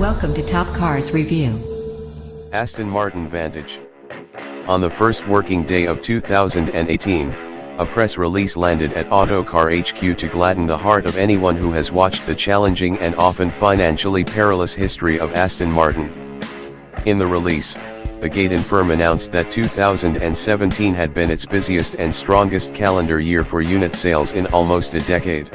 Welcome to Top Cars Review. Aston Martin Vantage. On the first working day of 2018, a press release landed at Autocar HQ to gladden the heart of anyone who has watched the challenging and often financially perilous history of Aston Martin. In the release, the Gaydon firm announced that 2017 had been its busiest and strongest calendar year for unit sales in almost a decade.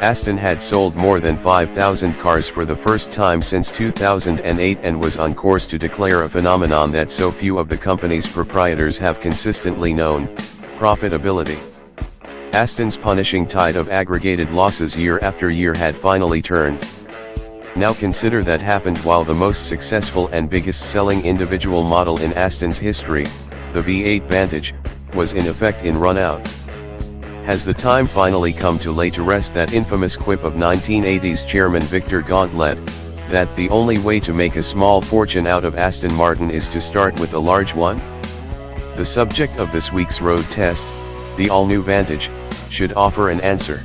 Aston had sold more than 5,000 cars for the first time since 2008 and was on course to declare a phenomenon that so few of the company's proprietors have consistently known: profitability. Aston's punishing tide of aggregated losses year after year had finally turned. Now consider that happened while the most successful and biggest selling individual model in Aston's history, the V8 Vantage, was in effect in run-out. Has the time finally come to lay to rest that infamous quip of 1980s chairman Victor Gauntlet, that the only way to make a small fortune out of Aston Martin is to start with a large one? The subject of this week's road test, the all-new Vantage, should offer an answer.